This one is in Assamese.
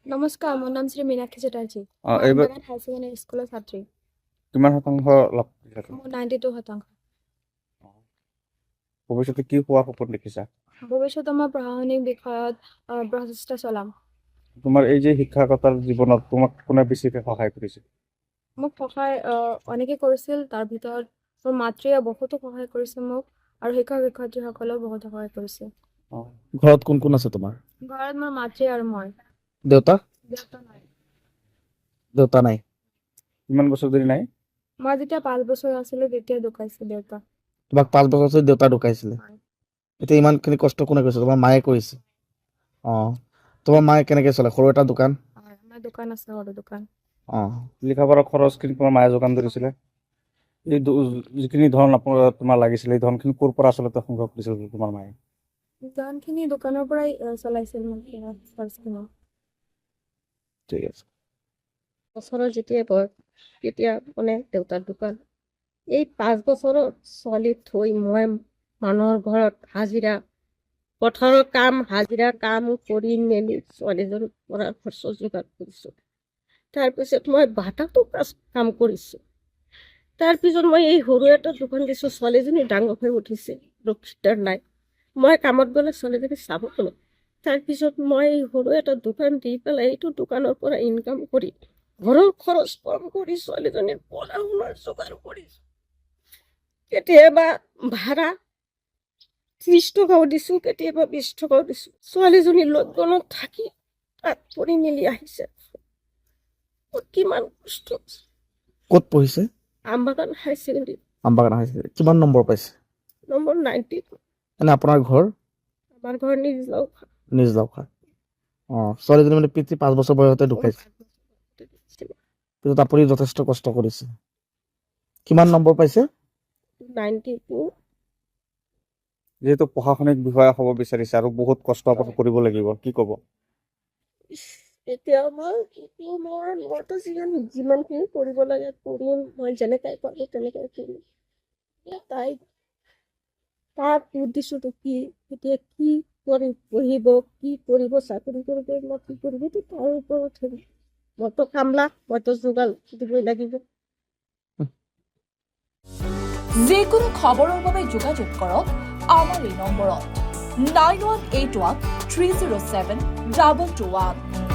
নমস্কাৰ, মোৰ নাম শ্ৰী মীনাক্ষী চেটাৰ্জী। এইবাৰ আমবাগান হাই ছেকেণ্ডেৰী স্কুলৰ ছাত্ৰী। কিমান শতাংশ লাভ কৰিছা? মোৰ 92%। ভৱিষ্যতে কি হোৱা সপোন দেখিছা? ভৱিষ্যতে মই প্ৰশাসনিক বিষয়ত প্ৰচেষ্টা চলাম। তোমাৰ এই যে শিক্ষাগত জীৱনত তোমাক কোনে বেছিকৈ সহায় কৰিছে? মোক সহায় অনেকে কৰিছিল, তাৰ ভিতৰত মোৰ মাতৃয়ে বহুতো সহায় কৰিছে মোক, আৰু শিক্ষক শিক্ষয়িত্ৰীসকলেও বহুত সহায় কৰিছে। ঘৰত কোন কোন আছে তোমাৰ? ঘৰত মোৰ মাতৃ আৰু মই। দেউতা? দেউতা নাই। দেউতা নাই। কিমান বছৰ ধৰি নাই? মই যেতিয়া 5 বছৰ আছিলো তেতিয়া ঢুকাইছে দেউতা। তোমাক 5 বছৰ ধৰি দেউতা ঢুকাইছিলে। হয়। এতিয়া ইমানখিনি কষ্ট কোনে কৰিছে? তোমাৰ মায়ে কৰিছে। তোমাৰ মায়ে কেনেকে চলে? সৰু এটা দোকান? আমাৰ দোকান আছে, সৰু দোকান। লিখা পঢ়া খৰচখিনি তোমাৰ মায়ে যোগান ধৰিছিলে। এই যিখিনি ধন তোমাৰ লাগিছিলে এই ধনখিনি ক'ৰ পৰা আচলতে সংগ্ৰহ কৰিছিল তোমাৰ মায়ে? ধনখিনি দোকানৰ পৰাই চলাইছিল খৰচখিনি। ঠিক আছে। বছৰৰ যেতিয়া বয়স তেতিয়া মানে দেউতাৰ দোকান। এই 5 বছৰৰ ছোৱালী থৈ মই মানুহৰ ঘৰত পথাৰৰ হাজিৰা কাম কৰি মেলি ছোৱালীজনীক পঢ়াৰ খৰচ যোগাৰ কৰিছোঁ। তাৰপিছত মই বাটাতো কাম কৰিছোঁ। তাৰপিছত মই এই সৰু এটা দোকান দিছোঁ। ছোৱালীজনী ডাঙৰ হৈ উঠিছে, ৰক্ষিতাৰ নাই। মই কামত গ'লে ছোৱালীজনী চাব গ'লো। তাৰপিছত মই সৰু এটা দোকান দি পেলাই এইটো দোকানৰ পৰা ইনকাম কৰি ঘৰৰ খৰচ কম কৰি ছোৱালীজনীৰ পঢ়া শুনাৰ যোগাৰ কৰিছোঁ। কেতিয়াবা ভাড়া 30 টকাও দিছোঁ, কেতিয়াবা 20 টকাও দিছোঁ। ছোৱালীজনী লকডাউনত থাকি তাত পঢ়ি মেলি আহিছে। কিমান কষ্ট। ক'ত পঢ়িছে? আমবাগান হাই ছেকেণ্ডেৰী। আমবাগান হাই ছেকেণ্ডেৰী। কিমান নম্বৰ পাইছে? নম্বৰ 92। এনে আপোনাৰ ঘৰ? আমাৰ ঘৰ নিজলাওখা। নিজলাওখা। ছোৱালীজনী মানে পিতৃ 5 বছৰ বয়সতে ঢুকাইছে। পিছত আপুনি যথেষ্ট কষ্ট কৰিছে। কিমান নম্বৰ পাইছে? 92। যিহেতু প্ৰশাসনিক বিষয়া হ'ব বিচাৰিছে আৰু বহুত কষ্ট কৰিব লাগিব, কি ক'ব? এতিয়া মইতো যিমানখিনি কৰিব লাগে কৰিম। মই যেনেকৈ পাৰোঁ তেনেকৈ কৰিম। তাৰ উদ্দেশ্যটো কি, এতিয়া কি কৰি পঢ়িব, কি কৰিব, চাকৰি কৰিব, মই কি কৰিব, তাৰ ওপৰত হেৰি। মইতো কামলা, মইতো যোগাৰ দিবই লাগিব। যিকোনো খবৰৰ বাবে যোগাযোগ কৰক আমাৰ এই নম্বৰত 9181 307 2221।